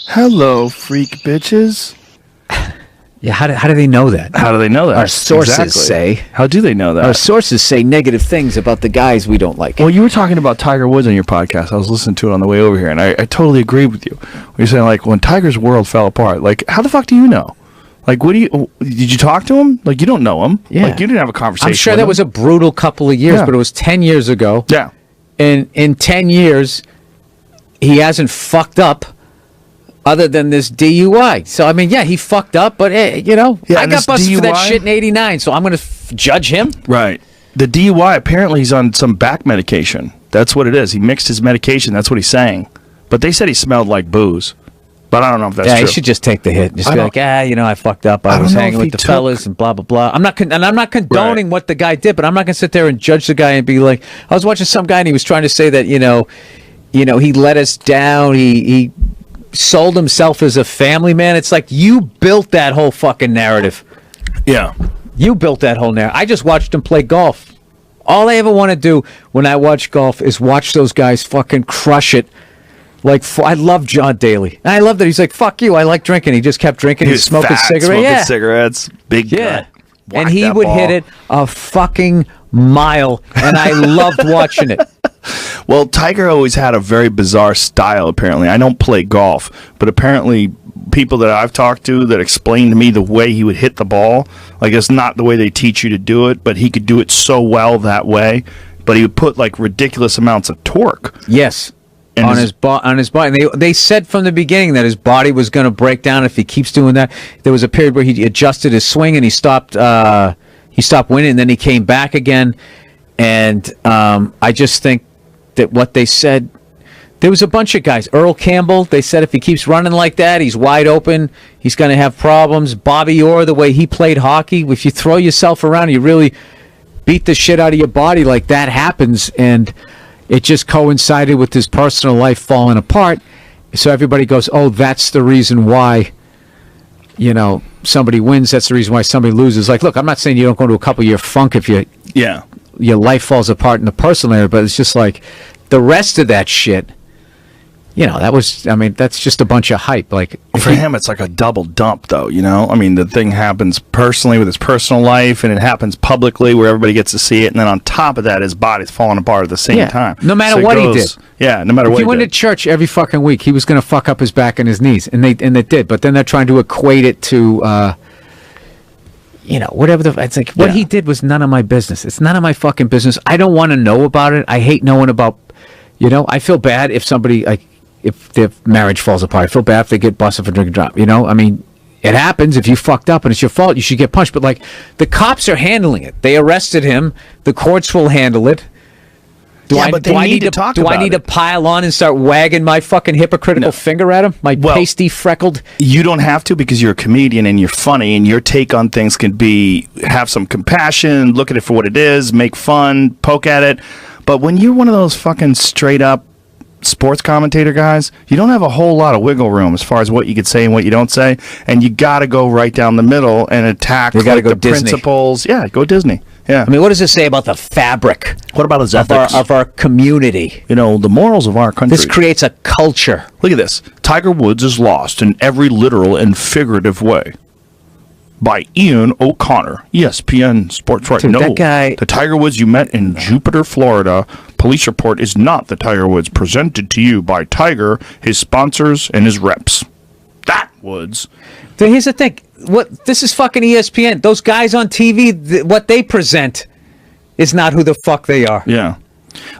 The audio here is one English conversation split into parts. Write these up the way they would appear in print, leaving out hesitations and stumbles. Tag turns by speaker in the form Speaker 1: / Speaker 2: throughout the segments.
Speaker 1: Hello, freak bitches.
Speaker 2: Yeah, how do they know that?
Speaker 1: How do they know that?
Speaker 2: Our sources say.
Speaker 1: How do they know that?
Speaker 2: Our sources say negative things about the guys we don't like.
Speaker 1: Well, you were talking about Tiger Woods on your podcast. I was listening to it on the way over here, and I totally agree with you. You're saying, like, when Tiger's world fell apart, like, how the fuck do you know? Like, did you talk to him? Like, you don't know him.
Speaker 2: Yeah.
Speaker 1: Like, you didn't have a conversation
Speaker 2: I'm sure
Speaker 1: with
Speaker 2: that
Speaker 1: him.
Speaker 2: was a brutal couple of years, but it was 10 years ago.
Speaker 1: Yeah.
Speaker 2: And in 10 years, he hasn't fucked up other than this DUI. So, I mean, yeah, he fucked up, but, I got busted for that shit in 89, so I'm going to judge him?
Speaker 1: Right. The DUI, apparently he's on some back medication. That's what it is. He mixed his medication. That's what he's saying. But they said he smelled like booze. But I don't know if that's true.
Speaker 2: Yeah, he should just take the hit. Just be like, I fucked up. I was hanging with the fellas and blah, blah, blah. I'm not condoning what the guy did, but I'm not going to sit there and judge the guy and be like, I was watching some guy and he was trying to say that, he let us down. He sold himself as a family man. It's like, you built that whole fucking narrative.
Speaker 1: Yeah.
Speaker 2: You built that whole narrative. I just watched him play golf. All I ever want to do when I watch golf is watch those guys fucking crush it. Like, I love John Daly. And I love that he's like, fuck you, I like drinking. He just kept drinking. He was smoking cigarettes.
Speaker 1: Cigarettes, big gut.
Speaker 2: And he would hit it a fucking mile, and I loved watching it.
Speaker 1: Well, Tiger always had a very bizarre style, apparently. I don't play golf, but apparently people that I've talked to that explained to me the way he would hit the ball, like, it's not the way they teach you to do it, but he could do it so well that way. But he would put, like, ridiculous amounts of torque.
Speaker 2: Yes. And on his body. They said from the beginning that his body was going to break down if he keeps doing that. There was a period where he adjusted his swing and he stopped winning, and then he came back again. And I just think that what they said, there was a bunch of guys. Earl Campbell, they said if he keeps running like that, he's wide open, he's going to have problems. Bobby Orr, the way he played hockey, if you throw yourself around, you really beat the shit out of your body, like that happens. And it just coincided with his personal life falling apart. So everybody goes, oh, that's the reason why, somebody wins. That's the reason why somebody loses. Like, look, I'm not saying you don't go into a couple-year funk if your life falls apart in the personal area, but it's just like the rest of that shit, that's just a bunch of hype. Like,
Speaker 1: for him, it's like a double dump, though, I mean, the thing happens personally with his personal life, and it happens publicly where everybody gets to see it, and then on top of that, his body's falling apart at the same time.
Speaker 2: No matter what he did.
Speaker 1: Yeah, no matter what he did.
Speaker 2: If he went to church every fucking week, he was going to fuck up his back and his knees, and they did. But then they're trying to equate it to, whatever it's like. What he did was none of my business. It's none of my fucking business. I don't want to know about it. I hate knowing about, I feel bad if somebody, like, if their marriage falls apart. I feel bad if they get busted for drinking drop. I mean, it happens. If you fucked up and it's your fault, you should get punched. But, like, the cops are handling it. They arrested him. The courts will handle it. Do I need to pile on and start wagging my fucking hypocritical finger at him? My pasty, freckled...
Speaker 1: You don't have to, because you're a comedian and you're funny, and your take on things can be, have some compassion, look at it for what it is, make fun, poke at it. But when you're one of those fucking straight-up sports commentator guys, you don't have a whole lot of wiggle room as far as what you could say and what you don't say, and you got to go right down the middle and attack the principles. Yeah, go Disney. Yeah.
Speaker 2: I mean, what does it say about the fabric?
Speaker 1: What about his ethics
Speaker 2: of our community?
Speaker 1: The morals of our country.
Speaker 2: This creates a culture.
Speaker 1: Look at this. Tiger Woods is lost in every literal and figurative way. By Ian O'Connor, ESPN Sports Right.
Speaker 2: Dude, that guy...
Speaker 1: The Tiger Woods you met in Jupiter, Florida. Police report is not the Tiger Woods presented to you by Tiger, his sponsors, and his reps. That Woods.
Speaker 2: So here's the thing. This is fucking ESPN. Those guys on TV, what they present is not who the fuck they are.
Speaker 1: Yeah.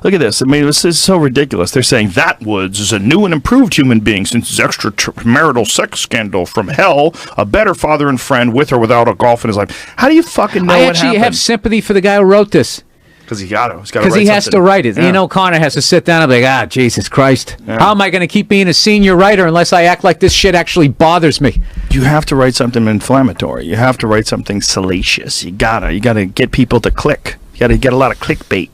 Speaker 1: Look at this. I mean, this is so ridiculous. They're saying that Woods is a new and improved human being since his extramarital sex scandal from hell, a better father and friend with or without a golf in his life. How do you fucking know what happened? I actually have
Speaker 2: sympathy for the guy who wrote this.
Speaker 1: Because he got to.
Speaker 2: Because he has to write it. Yeah. Ian O'Connor has to sit down and be like, Jesus Christ. Yeah. How am I going to keep being a senior writer unless I act like this shit actually bothers me?
Speaker 1: You have to write something inflammatory. You have to write something salacious. You gotta get people to click. You gotta get a lot of clickbait.